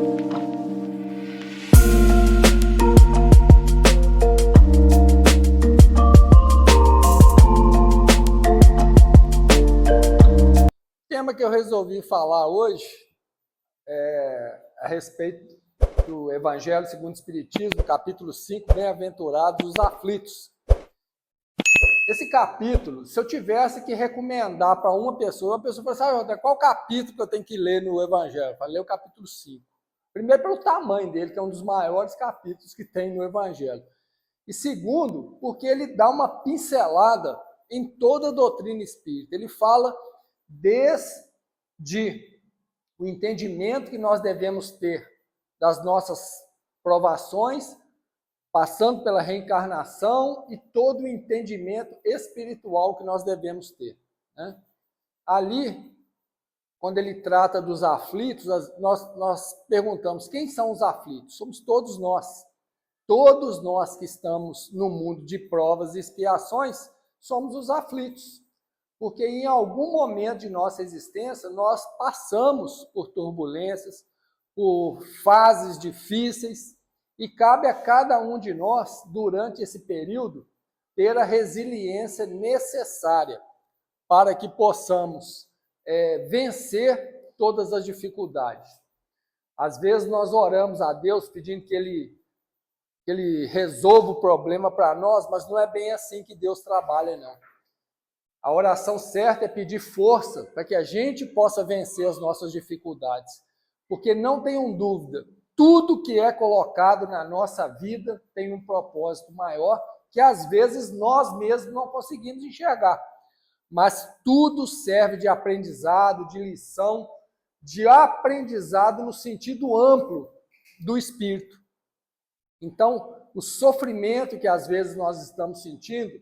O tema que eu resolvi falar hoje é a respeito do Evangelho segundo o Espiritismo, capítulo 5, Bem-aventurados os aflitos. Esse capítulo, se eu tivesse que recomendar para uma pessoa fala assim, qual capítulo que eu tenho que ler no Evangelho? Eu falei o capítulo 5. Primeiro, pelo tamanho dele, que é um dos maiores capítulos que tem no Evangelho. E segundo, porque ele dá uma pincelada em toda a doutrina espírita. Ele fala desde o entendimento que nós devemos ter das nossas provações, passando pela reencarnação e todo o entendimento espiritual que nós devemos ter, né? Ali, quando ele trata dos aflitos, nós perguntamos, quem são os aflitos? Somos todos nós. Todos nós que estamos no mundo de provas e expiações, somos os aflitos. Porque em algum momento de nossa existência, nós passamos por turbulências, por fases difíceis, e cabe a cada um de nós, durante esse período, ter a resiliência necessária para que possamos vencer todas as dificuldades. Às vezes nós oramos a Deus pedindo que Ele resolva o problema para nós, mas não é bem assim que Deus trabalha, não. A oração certa é pedir força para que a gente possa vencer as nossas dificuldades. Porque não tenham dúvida, tudo que é colocado na nossa vida tem um propósito maior que às vezes nós mesmos não conseguimos enxergar. Mas tudo serve de aprendizado, de lição, de aprendizado no sentido amplo do espírito. Então, o sofrimento que às vezes nós estamos sentindo,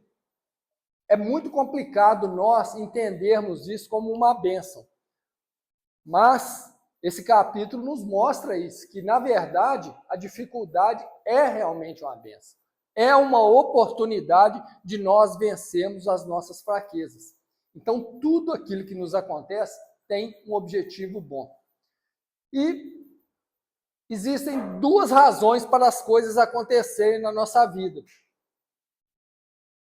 é muito complicado nós entendermos isso como uma bênção. Mas esse capítulo nos mostra isso, que na verdade a dificuldade é realmente uma bênção. É uma oportunidade de nós vencermos as nossas fraquezas. Então tudo aquilo que nos acontece tem um objetivo bom. E existem duas razões para as coisas acontecerem na nossa vida.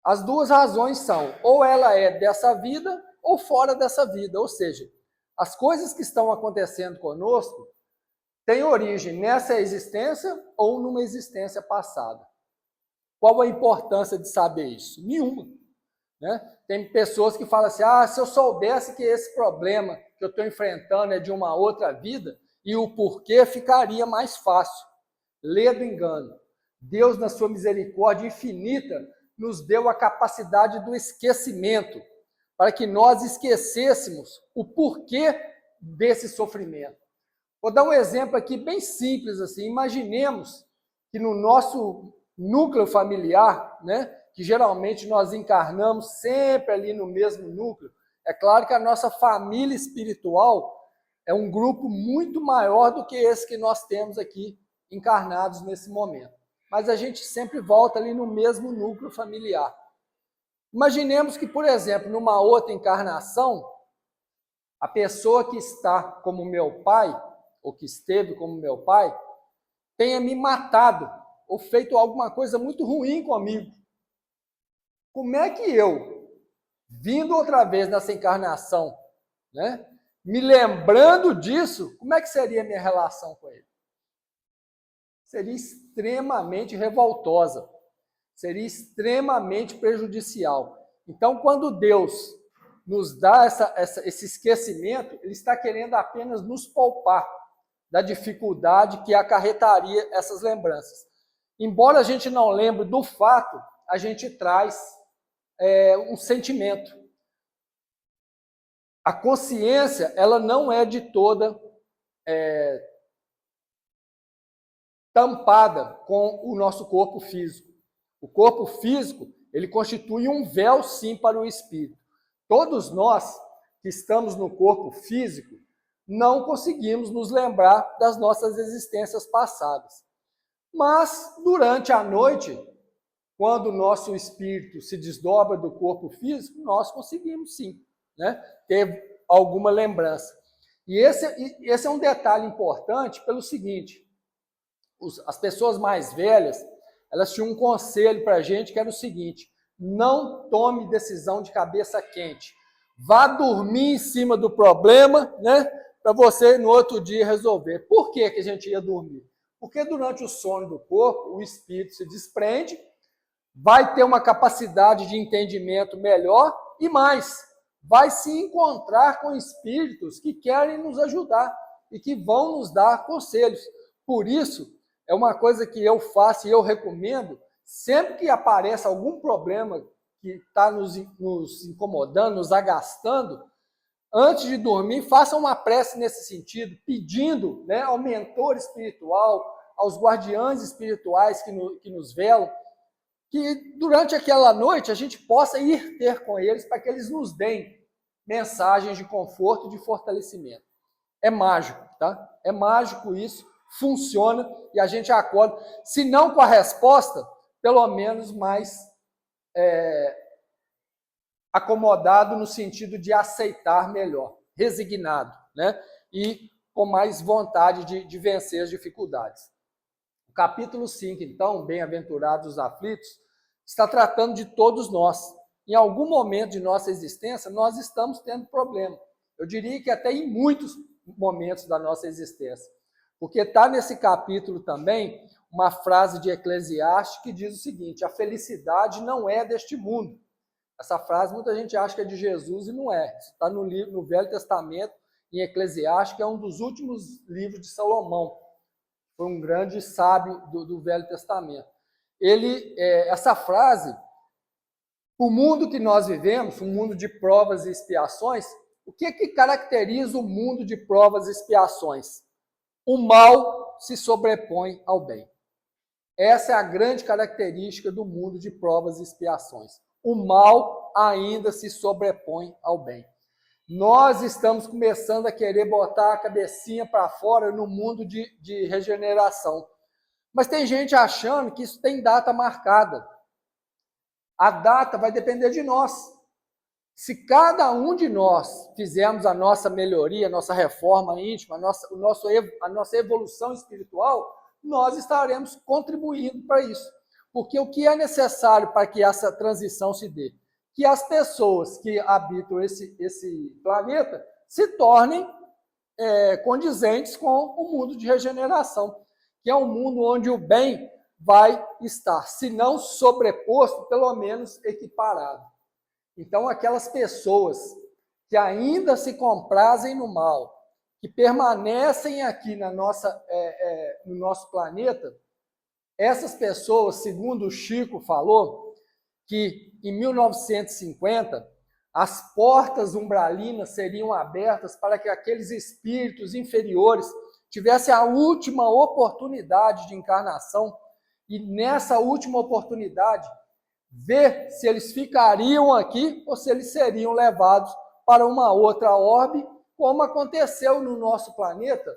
As duas razões são, ou ela é dessa vida ou fora dessa vida, ou seja, as coisas que estão acontecendo conosco têm origem nessa existência ou numa existência passada. Qual a importância de saber isso? Nenhuma, né? Tem pessoas que falam assim, se eu soubesse que esse problema que eu estou enfrentando é de uma outra vida, e o porquê ficaria mais fácil. Lê do engano. Deus, na sua misericórdia infinita, nos deu a capacidade do esquecimento, para que nós esquecêssemos o porquê desse sofrimento. Vou dar um exemplo aqui bem simples, assim. Imaginemos que no nosso núcleo familiar, né, que geralmente nós encarnamos sempre ali no mesmo núcleo, é claro que a nossa família espiritual é um grupo muito maior do que esse que nós temos aqui encarnados nesse momento. Mas a gente sempre volta ali no mesmo núcleo familiar. Imaginemos que, por exemplo, numa outra encarnação, a pessoa que está como meu pai, ou que esteve como meu pai, tenha me matado, ou feito alguma coisa muito ruim comigo. Como é que eu, vindo outra vez nessa encarnação, né, me lembrando disso, como é que seria a minha relação com ele? Seria extremamente revoltosa, seria extremamente prejudicial. Então, quando Deus nos dá esse esquecimento, Ele está querendo apenas nos poupar da dificuldade que acarretaria essas lembranças. Embora a gente não lembre do fato, a gente traz um sentimento. A consciência, ela não é de toda tampada com o nosso corpo físico. O corpo físico, ele constitui um véu, sim, para o espírito. Todos nós que estamos no corpo físico não conseguimos nos lembrar das nossas existências passadas. Mas, durante a noite, quando o nosso espírito se desdobra do corpo físico, nós conseguimos, sim, né, ter alguma lembrança. E esse é um detalhe importante pelo seguinte, as pessoas mais velhas, elas tinham um conselho para a gente que era o seguinte: não tome decisão de cabeça quente. Vá dormir em cima do problema, né? Para você no outro dia resolver. Por que a gente ia dormir? Porque durante o sono do corpo, o espírito se desprende, vai ter uma capacidade de entendimento melhor e mais, vai se encontrar com espíritos que querem nos ajudar e que vão nos dar conselhos. Por isso, é uma coisa que eu faço e eu recomendo, sempre que aparece algum problema que está nos incomodando, nos agastando, antes de dormir, faça uma prece nesse sentido, pedindo, né, ao mentor espiritual, aos guardiães espirituais que nos velam, que durante aquela noite a gente possa ir ter com eles para que eles nos deem mensagens de conforto e de fortalecimento. É mágico, tá? É mágico isso, funciona e a gente acorda, se não com a resposta, pelo menos mais acomodado no sentido de aceitar melhor, resignado, né? E com mais vontade de vencer as dificuldades. O capítulo 5, então, Bem-aventurados os aflitos, está tratando de todos nós. Em algum momento de nossa existência, nós estamos tendo problema. Eu diria que até em muitos momentos da nossa existência. Porque está nesse capítulo também uma frase de Eclesiastes que diz o seguinte: a felicidade não é deste mundo. Essa frase muita gente acha que é de Jesus e não é. Isso está no Velho Testamento, em Eclesiastes, que é um dos últimos livros de Salomão. Foi um grande sábio do Velho Testamento. Essa frase, o mundo que nós vivemos, um mundo de provas e expiações, o que caracteriza o mundo de provas e expiações? O mal se sobrepõe ao bem. Essa é a grande característica do mundo de provas e expiações. O mal ainda se sobrepõe ao bem. Nós estamos começando a querer botar a cabecinha para fora no mundo de regeneração. Mas tem gente achando que isso tem data marcada. A data vai depender de nós. Se cada um de nós fizermos a nossa melhoria, a nossa reforma íntima, a nossa evolução espiritual, nós estaremos contribuindo para isso. Porque o que é necessário para que essa transição se dê? Que as pessoas que habitam esse planeta se tornem condizentes com o mundo de regeneração, que é um mundo onde o bem vai estar, se não sobreposto, pelo menos equiparado. Então, aquelas pessoas que ainda se comprazem no mal, que permanecem aqui no nosso planeta, essas pessoas, segundo o Chico falou, que em 1950 as portas umbralinas seriam abertas para que aqueles espíritos inferiores tivessem a última oportunidade de encarnação e nessa última oportunidade ver se eles ficariam aqui ou se eles seriam levados para uma outra orbe, como aconteceu no nosso planeta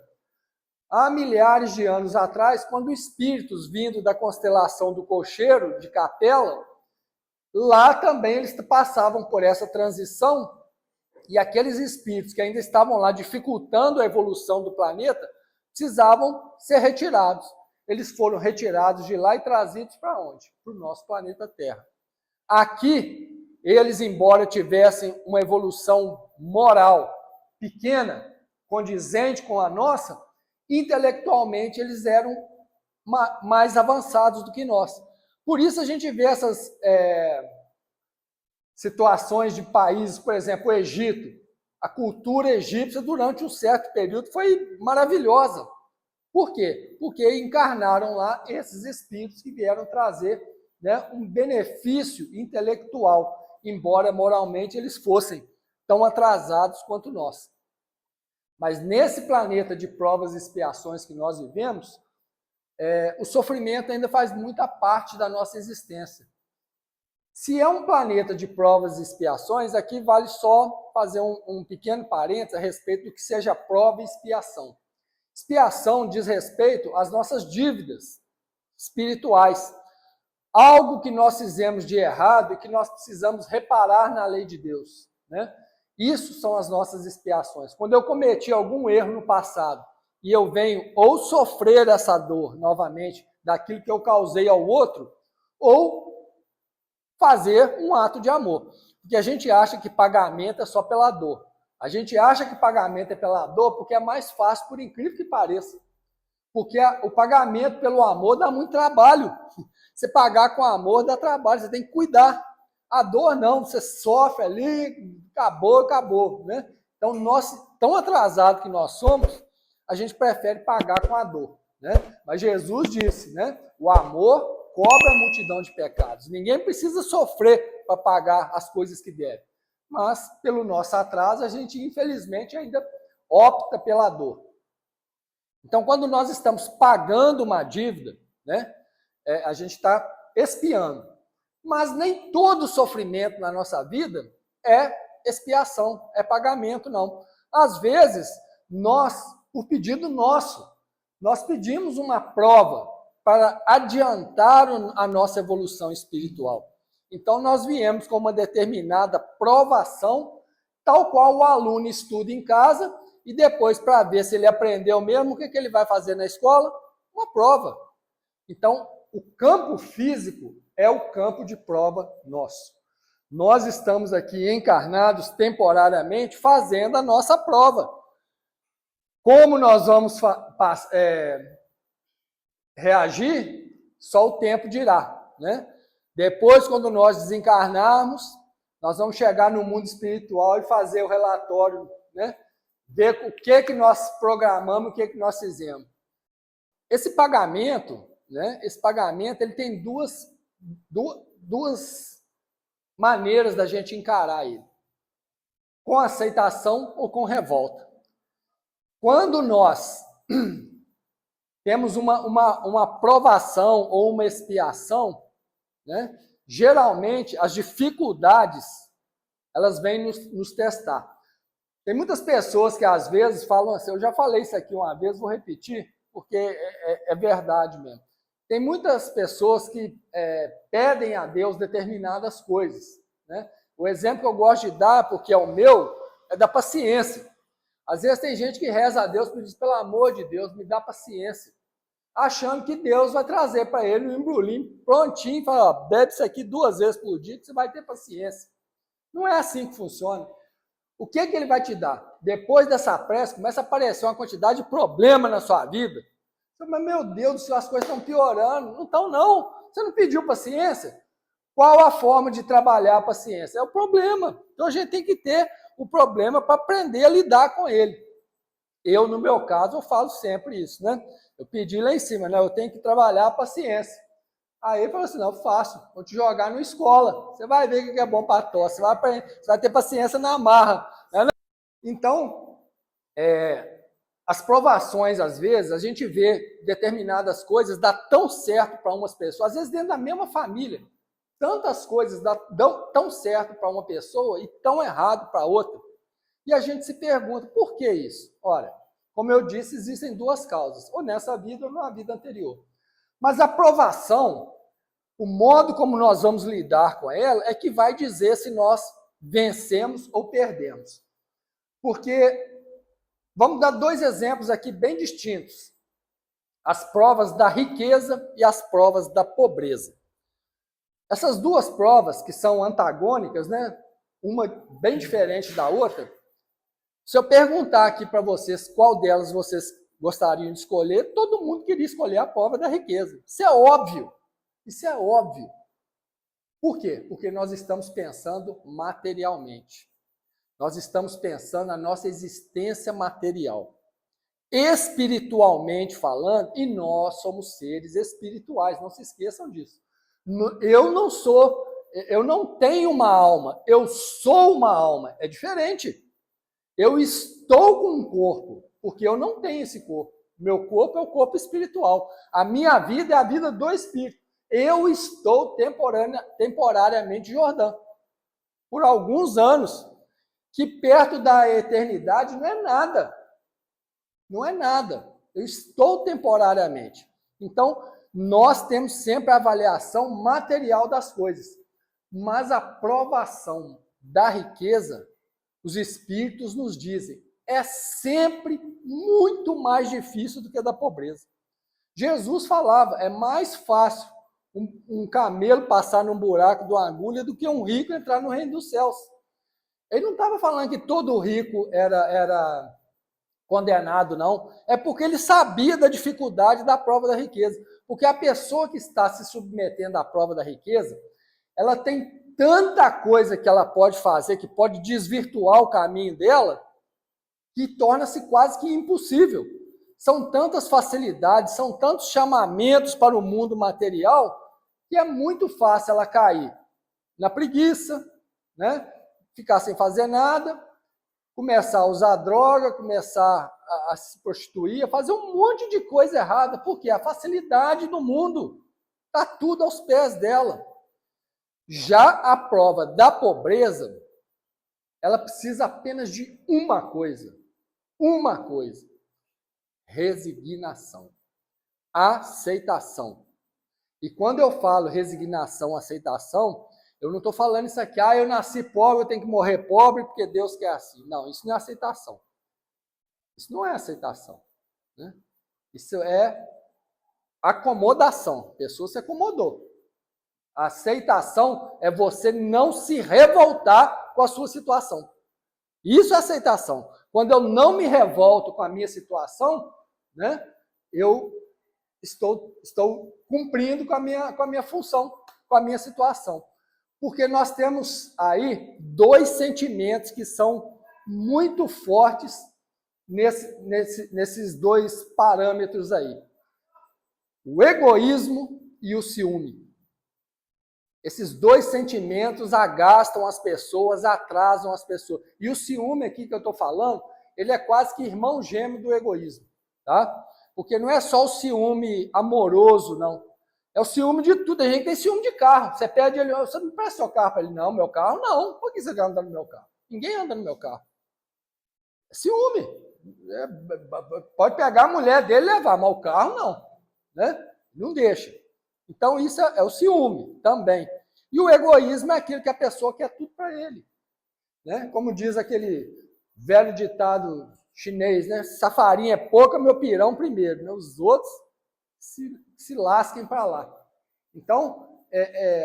há milhares de anos atrás, quando espíritos vindo da constelação do Cocheiro, de Capela, lá também eles passavam por essa transição e aqueles espíritos que ainda estavam lá dificultando a evolução do planeta precisavam ser retirados. Eles foram retirados de lá e trazidos para onde? Para o nosso planeta Terra. Aqui, eles, embora tivessem uma evolução moral pequena, condizente com a nossa, intelectualmente eles eram mais avançados do que nós. Por isso a gente vê essas situações de países, por exemplo, o Egito. A cultura egípcia, durante um certo período, foi maravilhosa. Por quê? Porque encarnaram lá esses espíritos que vieram trazer, né, um benefício intelectual, embora moralmente eles fossem tão atrasados quanto nós. Mas nesse planeta de provas e expiações que nós vivemos, o sofrimento ainda faz muita parte da nossa existência. Se é um planeta de provas e expiações, aqui vale só fazer um pequeno parênteses a respeito do que seja prova e expiação. Expiação diz respeito às nossas dívidas espirituais. Algo que nós fizemos de errado e que nós precisamos reparar na lei de Deus, né? Isso são as nossas expiações. Quando eu cometi algum erro no passado e eu venho ou sofrer essa dor novamente daquilo que eu causei ao outro, ou fazer um ato de amor. Porque a gente acha que pagamento é só pela dor. A gente acha que pagamento é pela dor porque é mais fácil, por incrível que pareça. Porque o pagamento pelo amor dá muito trabalho. Você pagar com amor dá trabalho, você tem que cuidar. A dor não, você sofre ali, acabou, né? Então, nós, tão atrasados que nós somos, a gente prefere pagar com a dor, né? Mas Jesus disse, né? O amor cobra a multidão de pecados. Ninguém precisa sofrer para pagar as coisas que deve. Mas, pelo nosso atraso, a gente, infelizmente, ainda opta pela dor. Então, quando nós estamos pagando uma dívida, né? A gente está expiando. Mas nem todo sofrimento na nossa vida é expiação, é pagamento, não. Às vezes, nós, por pedido nosso, nós pedimos uma prova para adiantar a nossa evolução espiritual. Então, nós viemos com uma determinada provação, tal qual o aluno estuda em casa, e depois, para ver se ele aprendeu mesmo, o que ele vai fazer na escola? Uma prova. Então, o campo físico é o campo de prova nosso. Nós estamos aqui encarnados temporariamente fazendo a nossa prova. Como nós vamos reagir, só o tempo dirá, né? Depois, quando nós desencarnarmos, nós vamos chegar no mundo espiritual e fazer o relatório, né? Ver o que nós programamos, o que nós fizemos. Esse pagamento, né? Esse pagamento, ele tem duas maneiras da gente encarar ele. Com aceitação ou com revolta. Quando nós temos uma provação ou uma expiação, né? Geralmente as dificuldades, elas vêm nos testar. Tem muitas pessoas que às vezes falam assim, eu já falei isso aqui uma vez, vou repetir, porque é verdade mesmo. Tem muitas pessoas que pedem a Deus determinadas coisas, né? O exemplo que eu gosto de dar, porque é o meu, é da paciência. Às vezes tem gente que reza a Deus e diz, pelo amor de Deus, me dá paciência. Achando que Deus vai trazer para ele um embrulhinho prontinho, e fala, ó, bebe isso aqui 2 vezes por dia que você vai ter paciência. Não é assim que funciona. O que ele vai te dar? Depois dessa prece, começa a aparecer uma quantidade de problema na sua vida. Mas, meu Deus do céu, as coisas estão piorando. Não estão, não. Você não pediu paciência? Qual a forma de trabalhar a paciência? É o problema. Então, a gente tem que ter o problema para aprender a lidar com ele. Eu, no meu caso, eu falo sempre isso, né? Eu pedi lá em cima, né? Eu tenho que trabalhar a paciência. Aí ele falou assim, não, fácil, vou te jogar na escola. Você vai ver o que é bom para tosse. Você vai ter paciência na marra. Né? Então, as provações, às vezes, a gente vê determinadas coisas dar tão certo para umas pessoas, às vezes dentro da mesma família, tantas coisas dão tão certo para uma pessoa e tão errado para outra. E a gente se pergunta, por que isso? Ora, como eu disse, existem 2 causas, ou nessa vida ou na vida anterior. Mas a provação, o modo como nós vamos lidar com ela, é que vai dizer se nós vencemos ou perdemos. Porque, vamos dar 2 exemplos aqui bem distintos. As provas da riqueza e as provas da pobreza. Essas 2 provas, que são antagônicas, né? Uma bem diferente da outra, se eu perguntar aqui para vocês qual delas vocês gostariam de escolher, todo mundo queria escolher a prova da riqueza. Isso é óbvio. Isso é óbvio. Por quê? Porque nós estamos pensando materialmente. Nós estamos pensando na nossa existência material. Espiritualmente falando, e nós somos seres espirituais, não se esqueçam disso. Eu não tenho uma alma, eu sou uma alma. É diferente. Eu estou com um corpo, porque eu não tenho esse corpo. Meu corpo é o corpo espiritual. A minha vida é a vida do espírito. Eu estou temporariamente em Jordão. Por alguns anos, que perto da eternidade não é nada. Não é nada. Eu estou temporariamente. Então, nós temos sempre a avaliação material das coisas. Mas a provação da riqueza os espíritos nos dizem, é sempre muito mais difícil do que a da pobreza. Jesus falava, é mais fácil um camelo passar num buraco de uma agulha do que um rico entrar no reino dos céus. Ele não estava falando que todo rico era condenado, não. É porque ele sabia da dificuldade da prova da riqueza. Porque a pessoa que está se submetendo à prova da riqueza, ela tem tanta coisa que ela pode fazer, que pode desvirtuar o caminho dela, que torna-se quase que impossível. São tantas facilidades, são tantos chamamentos para o mundo material, que é muito fácil ela cair na preguiça, né? Ficar sem fazer nada, começar a usar droga, começar a se prostituir, a fazer um monte de coisa errada, porque a facilidade do mundo está tudo aos pés dela. Já a prova da pobreza, ela precisa apenas de uma coisa, resignação, aceitação. E quando eu falo resignação, aceitação, eu não estou falando isso aqui, eu nasci pobre, eu tenho que morrer pobre porque Deus quer assim. Não, isso não é aceitação. Isso não é aceitação, né? Isso é acomodação. A pessoa se acomodou. A aceitação é você não se revoltar com a sua situação. Isso é aceitação. Quando eu não me revolto com a minha situação, né, eu estou cumprindo com a minha função, com a minha situação. Porque nós temos aí dois sentimentos que são muito fortes nesses dois parâmetros aí. O egoísmo e o ciúme. Esses dois sentimentos agastam as pessoas, atrasam as pessoas. E o ciúme aqui que eu estou falando, ele é quase que irmão gêmeo do egoísmo, tá? Porque não é só o ciúme amoroso, não. É o ciúme de tudo. A gente tem ciúme de carro. Você pede ele, você não presta seu carro para ele. Não, meu carro não. Por que você quer andar no meu carro? Ninguém anda no meu carro. É ciúme. Pode pegar a mulher dele e levar, mas o carro não. Né? Não deixa. Então, isso é o ciúme também. E o egoísmo é aquilo que a pessoa quer tudo para ele. Né? Como diz aquele velho ditado chinês, né? Se a farinha é pouca, meu pirão primeiro. Né? Os outros se lasquem para lá. Então,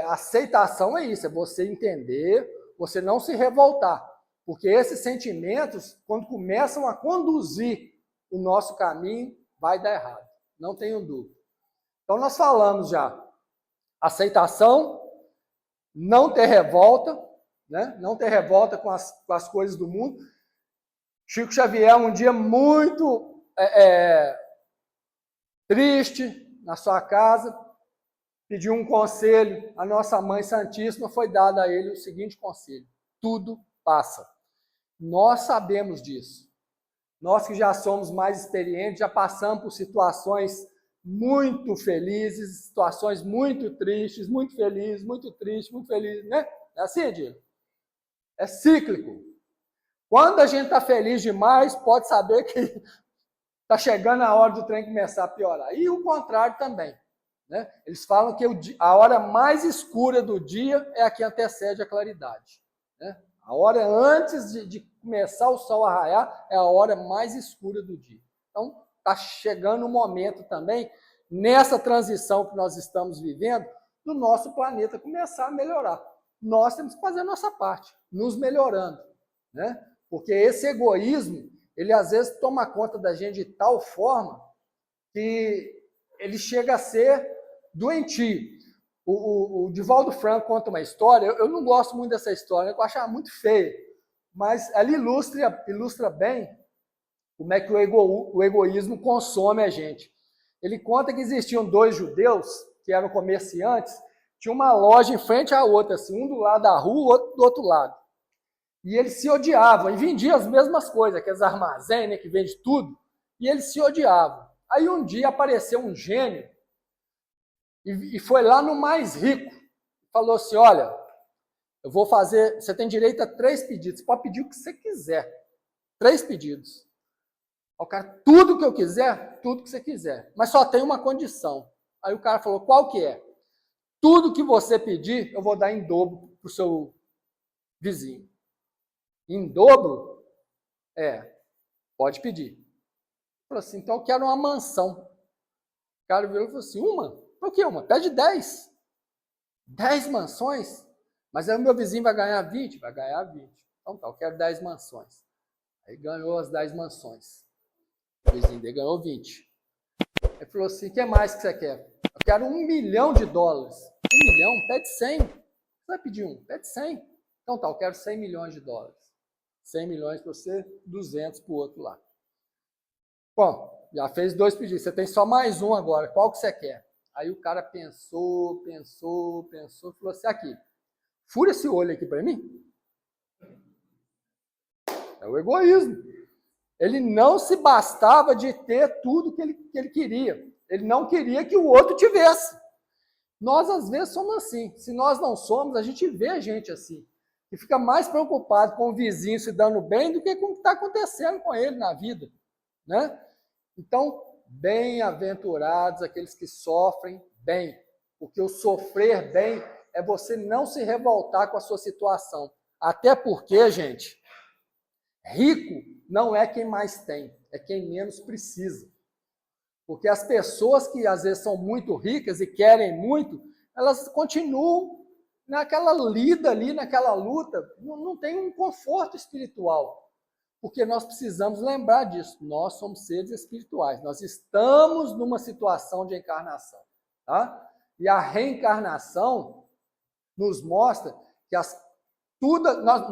aceitação é isso, é você entender, você não se revoltar. Porque esses sentimentos, quando começam a conduzir o nosso caminho, vai dar errado. Não tenho dúvida. Então, nós falamos já aceitação, não ter revolta, né? Não ter revolta com as coisas do mundo. Chico Xavier, um dia muito triste na sua casa, pediu um conselho. A nossa Mãe Santíssima foi dada a ele o seguinte conselho: tudo passa. Nós sabemos disso. Nós que já somos mais experientes, já passamos por situações muito felizes, situações muito tristes, muito felizes, muito tristes, muito felizes, né? É assim, Edilo? É cíclico. Quando a gente está feliz demais, pode saber que está chegando a hora do trem começar a piorar. E o contrário também. Né? Eles falam que a hora mais escura do dia é a que antecede a claridade. Né? A hora antes de começar o sol a raiar é a hora mais escura do dia. Então, está chegando o momento também, nessa transição que nós estamos vivendo, do nosso planeta começar a melhorar. Nós temos que fazer a nossa parte, nos melhorando. Né? Porque esse egoísmo, ele às vezes toma conta da gente de tal forma que ele chega a ser doentio. O Divaldo Franco conta uma história, eu não gosto muito dessa história, eu acho ela muito feia, mas ela ilustra bem como é que o egoísmo consome a gente. Ele conta que existiam dois judeus, que eram comerciantes, tinha uma loja em frente à outra, assim, um do lado da rua, o outro do outro lado. E eles se odiavam, e vendiam as mesmas coisas, aqueles armazéns, né, que vende tudo, e eles se odiavam. Aí um dia apareceu um gênio, e foi lá no mais rico, falou assim: olha, eu vou fazer, você tem direito a 3 pedidos, você pode pedir o que você quiser, 3 pedidos. O cara, tudo que eu quiser, tudo que você quiser, mas só tem uma condição. Aí o cara falou: qual que é? Tudo que você pedir, eu vou dar em dobro para o seu vizinho. Em dobro? Pode pedir. Falou assim, então eu quero uma mansão. O cara virou e falou assim, uma? Por que uma? Pede 10. 10 mansões? Mas aí o meu vizinho vai ganhar 20? Vai ganhar 20. Então tá, eu quero 10 mansões. Aí ganhou as 10 mansões. O vizinho dele ganhou 20. Ele falou assim, o que mais que você quer? Eu quero $1 milhão. 1 milhão? Pede 100. Você vai pedir um? Pede 100. Então tá, eu quero $100 milhões. 100 milhões para você, 200 para o outro lá. Bom, já fez 2 pedidos, você tem só mais um agora, qual que você quer? Aí o cara pensou, falou assim, aqui, fura esse olho aqui para mim. É o egoísmo. Ele não se bastava de ter tudo que ele queria. Ele não queria que o outro tivesse. Nós, às vezes, somos assim. Se nós não somos, a gente vê gente assim. E fica mais preocupado com o vizinho se dando bem do que com o que está acontecendo com ele na vida. Né? Então, bem-aventurados aqueles que sofrem bem. Porque o sofrer bem é você não se revoltar com a sua situação. Até porque, gente, rico não é quem mais tem, é quem menos precisa. Porque as pessoas que às vezes são muito ricas e querem muito, elas continuam naquela lida ali, naquela luta, não tem um conforto espiritual. Porque nós precisamos lembrar disso, nós somos seres espirituais, nós estamos numa situação de encarnação. Tá? E a reencarnação nos mostra que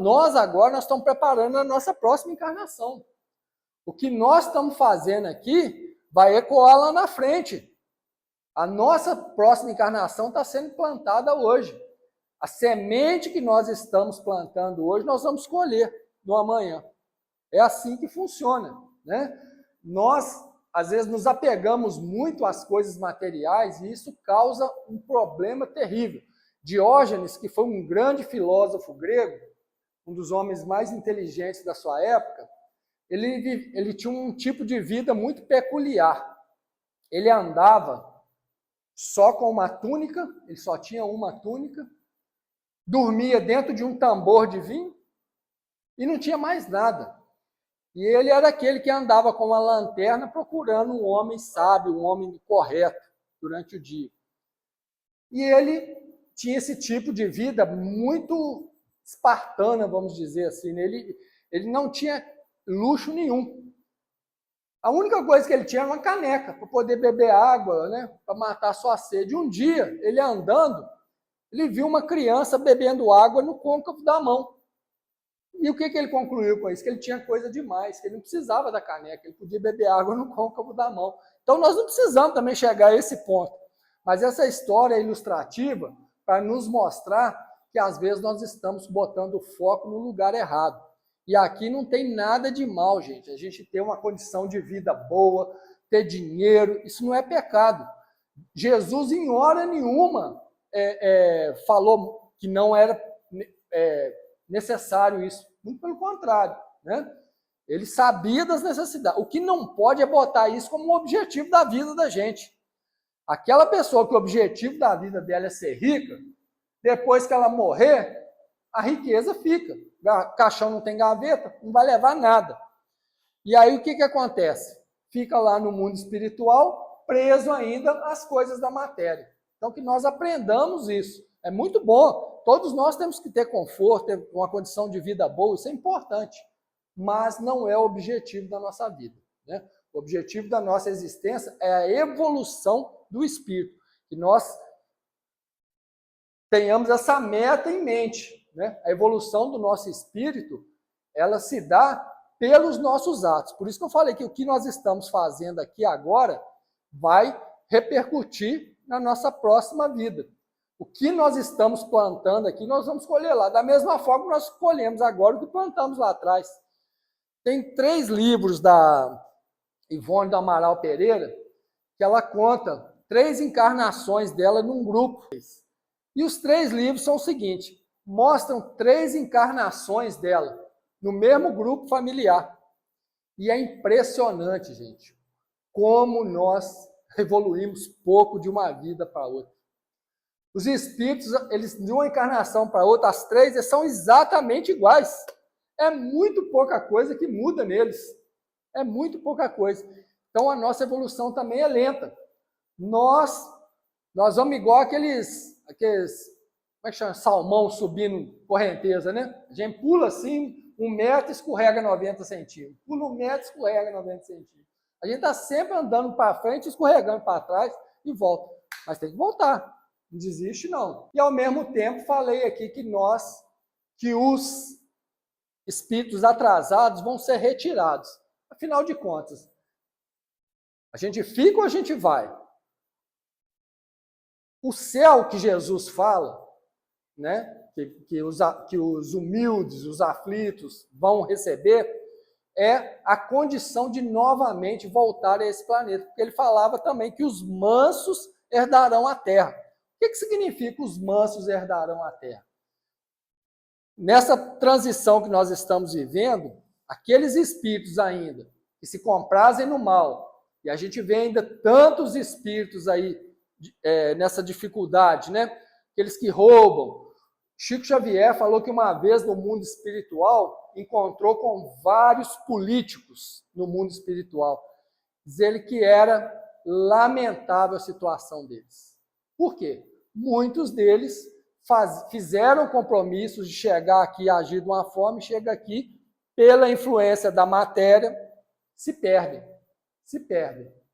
nós agora estamos preparando a nossa próxima encarnação. O que nós estamos fazendo aqui vai ecoar lá na frente. A nossa próxima encarnação está sendo plantada hoje. A semente que nós estamos plantando hoje, nós vamos colher no amanhã. É assim que funciona. Né? Nós, às vezes, nos apegamos muito às coisas materiais e isso causa um problema terrível. Diógenes, que foi um grande filósofo grego, um dos homens mais inteligentes da sua época, ele tinha um tipo de vida muito peculiar. Ele andava só com uma túnica, ele só tinha uma túnica, dormia dentro de um tambor de vinho e não tinha mais nada. E ele era aquele que andava com uma lanterna procurando um homem sábio, um homem correto durante o dia. E ele tinha esse tipo de vida muito espartana, vamos dizer assim. Ele não tinha luxo nenhum. A única coisa que ele tinha era uma caneca para poder beber água, né, para matar a sua sede. Um dia, ele andando, ele viu uma criança bebendo água no côncavo da mão. E o que ele concluiu com isso? Que ele tinha coisa demais, que ele não precisava da caneca, ele podia beber água no côncavo da mão. Então, nós não precisamos também chegar a esse ponto. Mas essa história é ilustrativa para nos mostrar que, às vezes, nós estamos botando o foco no lugar errado. E aqui não tem nada de mal, gente. A gente ter uma condição de vida boa, ter dinheiro, isso não é pecado. Jesus, em hora nenhuma, falou que não era necessário isso. Muito pelo contrário. Né? Ele sabia das necessidades. O que não pode é botar isso como um objetivo da vida da gente. Aquela pessoa que o objetivo da vida dela é ser rica, depois que ela morrer, a riqueza fica. O caixão não tem gaveta, não vai levar nada. E aí o que acontece? Fica lá no mundo espiritual, preso ainda às coisas da matéria. Então que nós aprendamos isso. É muito bom. Todos nós temos que ter conforto, ter uma condição de vida boa, isso é importante. Mas não é o objetivo da nossa vida. Né? O objetivo da nossa existência é a evolução do espírito. Que nós tenhamos essa meta em mente. Né? A evolução do nosso espírito, ela se dá pelos nossos atos. Por isso que eu falei que o que nós estamos fazendo aqui agora vai repercutir na nossa próxima vida. O que nós estamos plantando aqui, nós vamos colher lá. Da mesma forma que nós colhemos agora o que plantamos lá atrás. Tem 3 livros da Ivone do Amaral Pereira que ela conta 3 encarnações dela num grupo. E os 3 livros são o seguinte, mostram 3 encarnações dela no mesmo grupo familiar. E é impressionante, gente, como nós evoluímos pouco de uma vida para outra. Os espíritos, eles de uma encarnação para outra, as 3, eles são exatamente iguais. É muito pouca coisa que muda neles. É muito pouca coisa. Então, a nossa evolução também é lenta. Nós vamos igual aqueles como é que chama? Salmão subindo correnteza, né? A gente pula assim, 1 metro, escorrega 90 centímetros. Pula 1 metro, escorrega 90 centímetros. A gente está sempre andando para frente, escorregando para trás e volta. Mas tem que voltar. Não desiste, não. E, ao mesmo tempo, falei aqui que os espíritos atrasados vão ser retirados. Afinal de contas, a gente fica ou a gente vai? O céu que Jesus fala, né, que os humildes, os aflitos vão receber, é a condição de novamente voltar a esse planeta. Porque ele falava também que os mansos herdarão a terra. O que significa os mansos herdarão a terra? Nessa transição que nós estamos vivendo, aqueles espíritos ainda que se comprazem no mal, e a gente vê ainda tantos espíritos aí nessa dificuldade, né? Aqueles que roubam. Chico Xavier falou que uma vez no mundo espiritual encontrou com vários políticos no mundo espiritual. Diz ele que era lamentável a situação deles. Por quê? Muitos deles fizeram compromissos de chegar aqui e agir de uma forma, e chega aqui, pela influência da matéria, se perdem.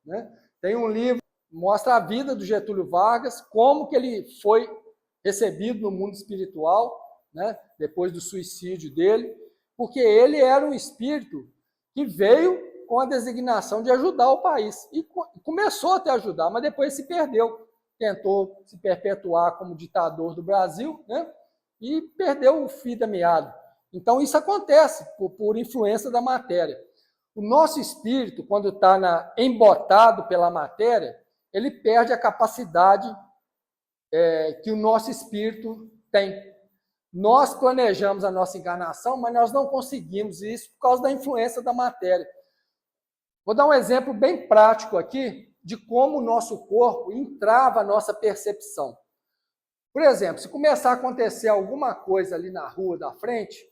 Né? Tem um livro que mostra a vida do Getúlio Vargas, como que ele foi recebido no mundo espiritual, né? Depois do suicídio dele, porque ele era um espírito que veio com a designação de ajudar o país. E começou até a ajudar, mas depois se perdeu. Tentou se perpetuar como ditador do Brasil, né? E perdeu o fio da meada. Então, isso acontece por influência da matéria. O nosso espírito, quando está embotado pela matéria, ele perde a capacidade que o nosso espírito tem. Nós planejamos a nossa encarnação, mas nós não conseguimos isso por causa da influência da matéria. Vou dar um exemplo bem prático aqui de como o nosso corpo entrava a nossa percepção. Por exemplo, se começar a acontecer alguma coisa ali na rua da frente,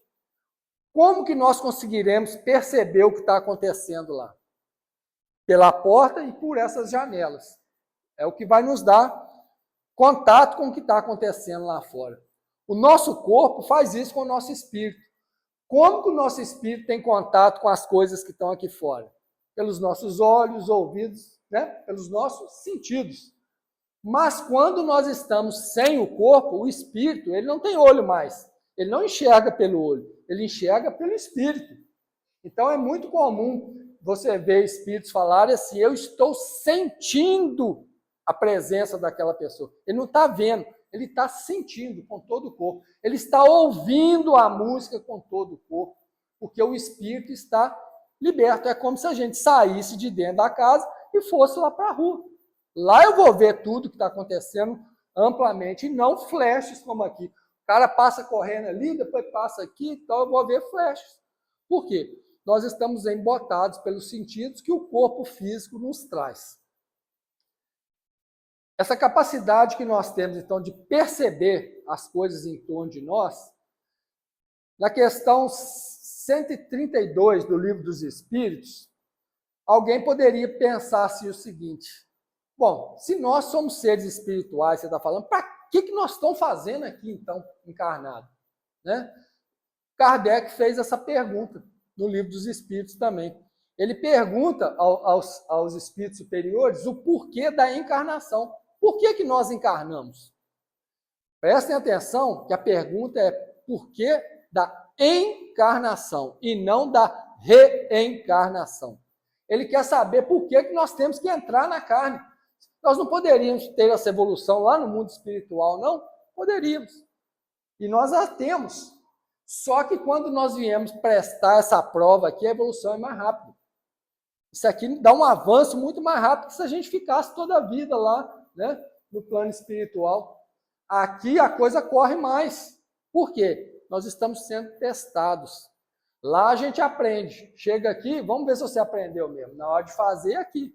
como que nós conseguiremos perceber o que está acontecendo lá? Pela porta e por essas janelas. É o que vai nos dar contato com o que está acontecendo lá fora. O nosso corpo faz isso com o nosso espírito. Como que o nosso espírito tem contato com as coisas que estão aqui fora? Pelos nossos olhos, ouvidos, né? Pelos nossos sentidos. Mas quando nós estamos sem o corpo, o espírito, ele não tem olho mais. Ele não enxerga pelo olho, ele enxerga pelo espírito. Então é muito comum você ver espíritos falarem assim: eu estou sentindo a presença daquela pessoa. Ele não está vendo, ele está sentindo com todo o corpo. Ele está ouvindo a música com todo o corpo, porque o espírito está liberto. É como se a gente saísse de dentro da casa e fosse lá para a rua. Lá eu vou ver tudo que está acontecendo amplamente, e não flashes como aqui. O cara passa correndo ali, depois passa aqui, então eu vou ver flashes. Por quê? Nós estamos embotados pelos sentidos que o corpo físico nos traz. Essa capacidade que nós temos, então, de perceber as coisas em torno de nós, na questão 132 do Livro dos Espíritos, alguém poderia pensar assim o seguinte: bom, se nós somos seres espirituais, você está falando, para que nós estamos fazendo aqui, então, encarnado? Né? Kardec fez essa pergunta no Livro dos Espíritos também. Ele pergunta aos espíritos superiores o porquê da encarnação. Por que nós encarnamos? Prestem atenção que a pergunta é por que da encarnação e não da reencarnação. Ele quer saber por que nós temos que entrar na carne. Nós não poderíamos ter essa evolução lá no mundo espiritual, não? Poderíamos. E nós a temos. Só que quando nós viemos prestar essa prova aqui, a evolução é mais rápida. Isso aqui dá um avanço muito mais rápido que se a gente ficasse toda a vida lá, né, no plano espiritual. Aqui a coisa corre mais. Por quê? Nós estamos sendo testados. Lá a gente aprende. Chega aqui, vamos ver se você aprendeu mesmo. Na hora de fazer, aqui.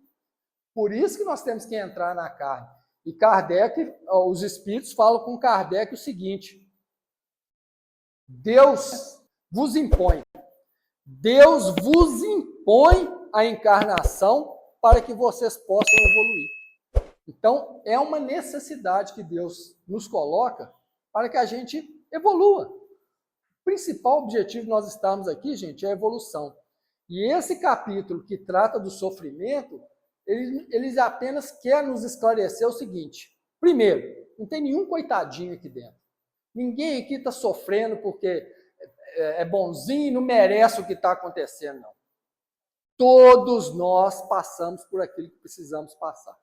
Por isso que nós temos que entrar na carne. E Kardec, os espíritos falam com Kardec o seguinte: Deus vos impõe. Deus vos impõe a encarnação para que vocês possam evoluir. Então, é uma necessidade que Deus nos coloca para que a gente evolua. O principal objetivo de nós estarmos aqui, gente, é a evolução. E esse capítulo que trata do sofrimento, ele apenas quer nos esclarecer o seguinte. Primeiro, não tem nenhum coitadinho aqui dentro. Ninguém aqui está sofrendo porque é bonzinho e não merece o que está acontecendo, não. Todos nós passamos por aquilo que precisamos passar.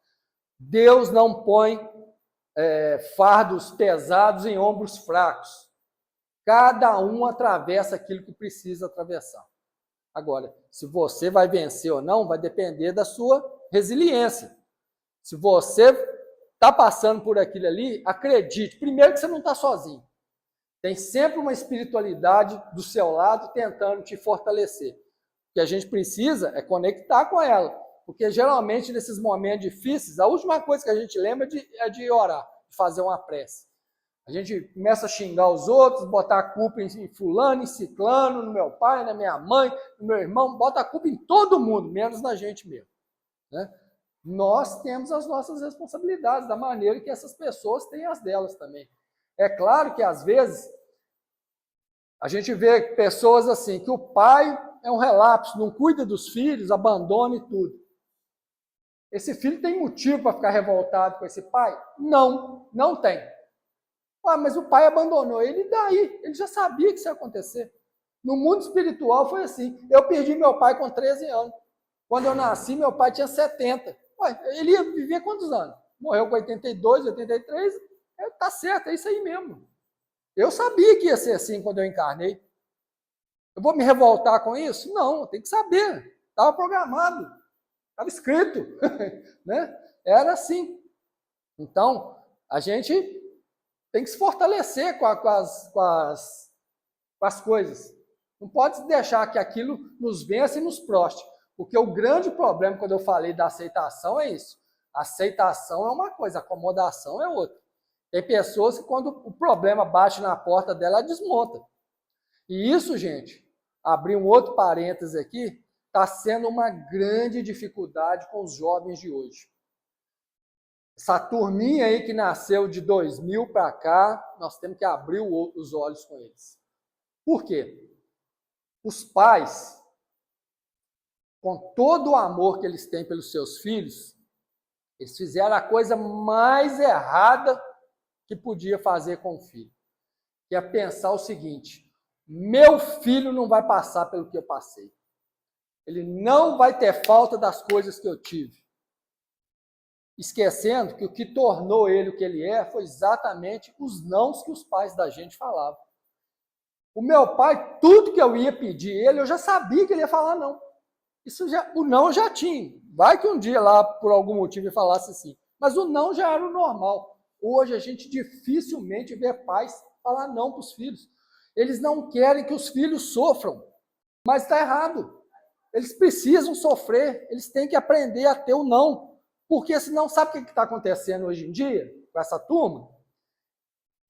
Deus não põe fardos pesados em ombros fracos. Cada um atravessa aquilo que precisa atravessar. Agora, se você vai vencer ou não, vai depender da sua resiliência. Se você está passando por aquilo ali, acredite, primeiro que você não está sozinho. Tem sempre uma espiritualidade do seu lado tentando te fortalecer. O que a gente precisa é conectar com ela. Porque geralmente nesses momentos difíceis, a última coisa que a gente lembra é de orar, de fazer uma prece. A gente começa a xingar os outros, botar a culpa em fulano, em ciclano, no meu pai, na minha mãe, no meu irmão, bota a culpa em todo mundo, menos na gente mesmo. Né? Nós temos as nossas responsabilidades, da maneira que essas pessoas têm as delas também. É claro que às vezes a gente vê pessoas assim, que o pai é um relapso, não cuida dos filhos, abandona e tudo. Esse filho tem motivo para ficar revoltado com esse pai? Não, não tem. Mas o pai abandonou ele, e daí? Ele já sabia que isso ia acontecer. No mundo espiritual foi assim. Eu perdi meu pai com 13 anos. Quando eu nasci, meu pai tinha 70. Ele ia viver quantos anos? Morreu com 82, 83. Tá certo, é isso aí mesmo. Eu sabia que ia ser assim quando eu encarnei. Eu vou me revoltar com isso? Não, tem que saber. Estava programado. Estava escrito. Né? Era assim. Então, a gente tem que se fortalecer com as coisas. Não pode deixar que aquilo nos vença e nos prostre. Porque o grande problema, quando eu falei da aceitação, é isso. Aceitação é uma coisa, acomodação é outra. Tem pessoas que, quando o problema bate na porta dela, ela desmonta. E isso, gente, abrir um outro parênteses aqui, está sendo uma grande dificuldade com os jovens de hoje. Essa turminha aí que nasceu de 2000 para cá, nós temos que abrir os olhos com eles. Por quê? Os pais, com todo o amor que eles têm pelos seus filhos, eles fizeram a coisa mais errada que podia fazer com o filho. Que é pensar o seguinte: meu filho não vai passar pelo que eu passei. Ele não vai ter falta das coisas que eu tive. Esquecendo que o que tornou ele o que ele é foi exatamente os nãos que os pais da gente falavam. O meu pai, tudo que eu ia pedir ele, eu já sabia que ele ia falar não. O não já tinha. Vai que um dia lá, por algum motivo, ele falasse assim. Mas o não já era o normal. Hoje a gente dificilmente vê pais falar não para os filhos. Eles não querem que os filhos sofram. Mas está errado. Eles precisam sofrer. Eles têm que aprender a ter o não. Porque senão, sabe o que está acontecendo hoje em dia com essa turma?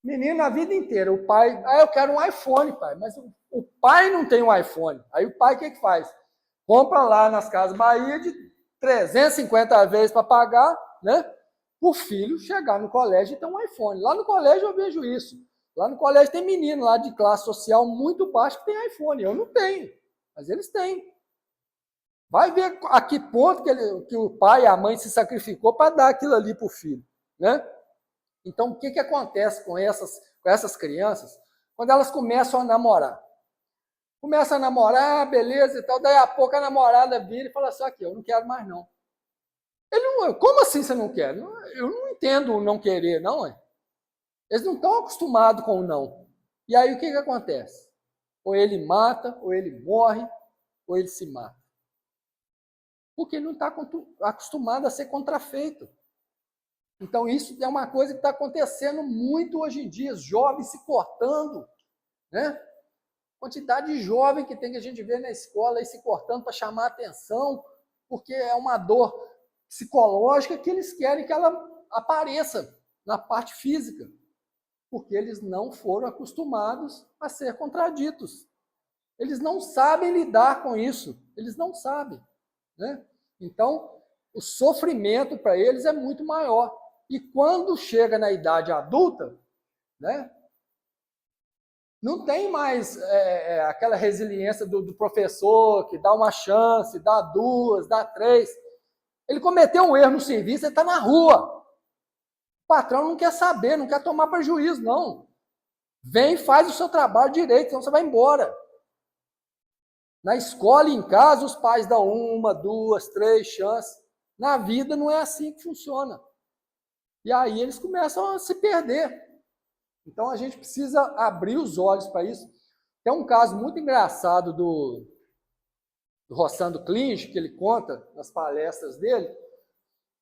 Menino, a vida inteira, o pai, eu quero um iPhone, pai, mas o pai não tem um iPhone. Aí o pai o que faz? Compra lá nas Casas Bahia de 350 vezes para pagar, né? O filho chegar no colégio e ter um iPhone. Lá no colégio eu vejo isso. Lá no colégio tem menino lá de classe social muito baixa que tem iPhone. Eu não tenho, mas eles têm. Vai ver a que ponto que o pai e a mãe se sacrificou para dar aquilo ali para o filho, né? Então, o que acontece com essas crianças quando elas começam a namorar? Começa a namorar, beleza e tal, daí a pouco a namorada vira e fala assim, aqui, eu não quero mais não. Como assim você não quer? Eu não entendo o não querer, não. Eles não estão acostumados com o não. E aí o que acontece? Ou ele mata, ou ele morre, ou ele se mata. Porque ele não está acostumado a ser contrafeito. Então isso é uma coisa que está acontecendo muito hoje em dia, jovens se cortando, né? Quantidade de jovem que tem que a gente vê na escola aí se cortando para chamar a atenção, porque é uma dor psicológica que eles querem que ela apareça na parte física, porque eles não foram acostumados a ser contraditos. Eles não sabem lidar com isso, eles não sabem, né? Então, o sofrimento para eles é muito maior. E quando chega na idade adulta, né, não tem mais aquela resiliência do professor que dá uma chance, dá duas, dá três. Ele cometeu um erro no serviço, ele está na rua. O patrão não quer saber, não quer tomar prejuízo, não. Vem e faz o seu trabalho direito, senão você vai embora. Na escola e em casa, os pais dão uma, duas, três chances. Na vida não é assim que funciona. E aí eles começam a se perder. Então a gente precisa abrir os olhos para isso. Tem um caso muito engraçado do Rossando Klinge, que ele conta nas palestras dele.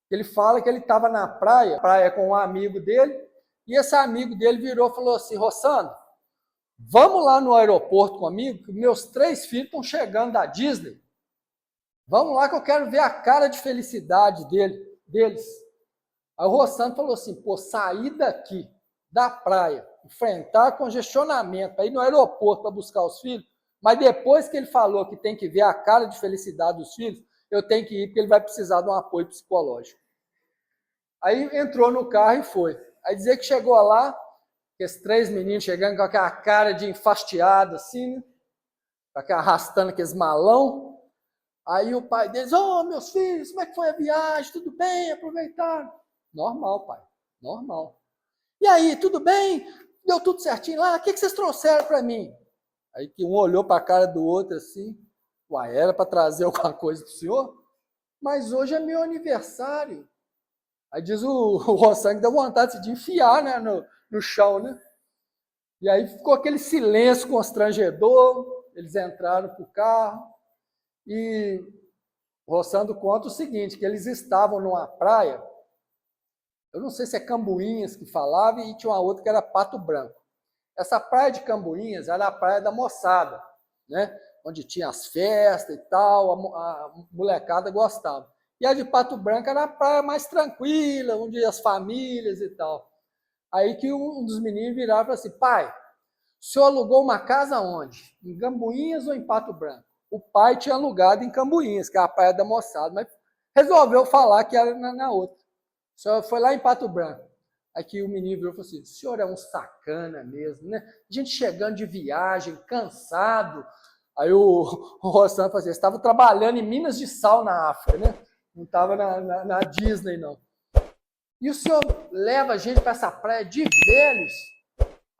Ele fala que ele estava na praia com um amigo dele, e esse amigo dele virou e falou assim: Rossando, vamos lá no aeroporto comigo, que meus 3 filhos estão chegando da Disney. Vamos lá que eu quero ver a cara de felicidade deles. Aí o Rossando falou assim: pô, sair daqui, da praia, enfrentar congestionamento, para ir no aeroporto para buscar os filhos, mas depois que ele falou que tem que ver a cara de felicidade dos filhos, eu tenho que ir porque ele vai precisar de um apoio psicológico. Aí entrou no carro e foi. Aí dizer que chegou lá, esses 3 meninos chegando com aquela cara de enfastiado, assim, né? Arrastando aqueles malão. Aí o pai deles: ô, meus filhos, como é que foi a viagem? Tudo bem? Aproveitaram? Normal, pai, normal. E aí, tudo bem? Deu tudo certinho lá? O que vocês trouxeram para mim? Aí que um olhou para a cara do outro assim: uai, era para trazer alguma coisa para o senhor? Mas hoje é meu aniversário. Aí diz o Rossang que deu vontade de enfiar, né, no chão, né? E aí ficou aquele silêncio constrangedor. Eles entraram para o carro e o Rossando conta o seguinte, que eles estavam numa praia, eu não sei se é Cambuinhas que falava, e tinha uma outra que era Pato Branco. Essa praia de Cambuinhas era a praia da moçada, né? Onde tinha as festas e tal, a molecada gostava. E a de Pato Branco era a praia mais tranquila, onde as famílias e tal. Aí que um dos meninos virava e falou assim: pai, o senhor alugou uma casa onde? Em Cambuinhas ou em Pato Branco? O pai tinha alugado em Cambuinhas, que é a praia da moçada, mas resolveu falar que era na outra. O senhor foi lá em Pato Branco. Aqui o menino virou e falou assim: o senhor é um sacana mesmo, né? Gente chegando de viagem, cansado. Aí o Rossano falou assim: estava trabalhando em Minas de Sal na África, né? Não estava na Disney, não. E o senhor leva a gente para essa praia de velhos?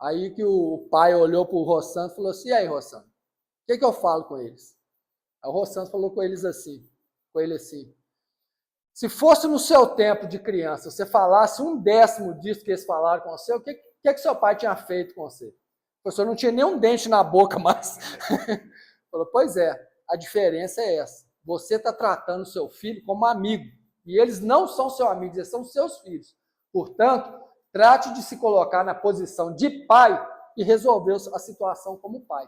Aí que o pai olhou para o Rossano e falou assim: e aí, Rossano, o que eu falo com eles? Aí o Rossano falou com ele assim: se fosse no seu tempo de criança, você falasse 1/10 disso que eles falaram com você, o que seu pai tinha feito com você? O professor não tinha nem um dente na boca mais. Falou: pois é, a diferença é essa. Você está tratando seu filho como amigo. E eles não são seus amigos, eles são seus filhos. Portanto, trate de se colocar na posição de pai e resolver a situação como pai.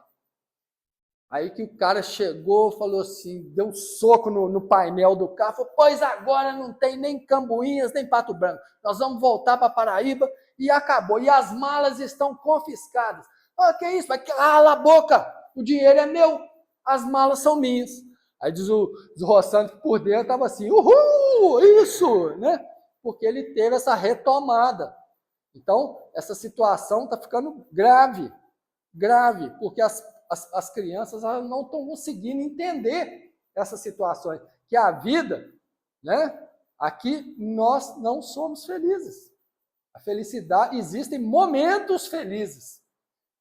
Aí que o cara chegou, falou assim, deu um soco no painel do carro, falou: pois agora não tem nem Cambuinhas, nem Pato Branco. Nós vamos voltar para Paraíba e acabou. E as malas estão confiscadas. Ah, que isso? Vai cala a boca! O dinheiro é meu, as malas são minhas. Aí diz o Rossano que por dentro estava assim: uhul, isso, né? Porque ele teve essa retomada. Então, essa situação está ficando grave, porque as crianças não estão conseguindo entender essas situações, que a vida, né? Aqui nós não somos felizes. A felicidade, existem momentos felizes,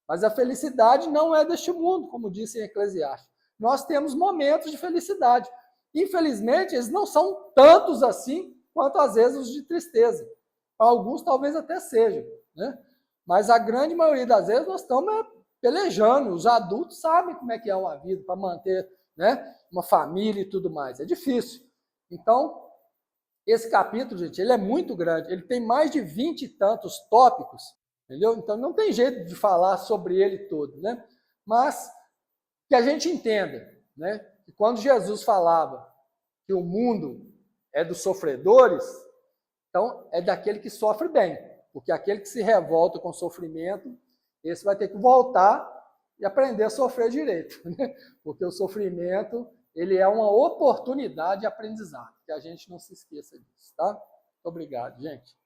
mas a felicidade não é deste mundo, como disse em Eclesiastes. Nós temos momentos de felicidade. Infelizmente, eles não são tantos assim quanto às vezes os de tristeza. Para alguns talvez até sejam, né? Mas a grande maioria das vezes nós estamos pelejando. Os adultos sabem como é que é uma vida para manter, né, uma família e tudo mais. É difícil. Então, esse capítulo, gente, ele é muito grande. Ele tem mais de 20 e tantos tópicos, entendeu? Então, não tem jeito de falar sobre ele todo, né? Mas que a gente entenda, né, que quando Jesus falava que o mundo é dos sofredores, então é daquele que sofre bem, porque aquele que se revolta com sofrimento, esse vai ter que voltar e aprender a sofrer direito, né? Porque o sofrimento, ele é uma oportunidade de aprendizado, que a gente não se esqueça disso, tá? Muito obrigado, gente.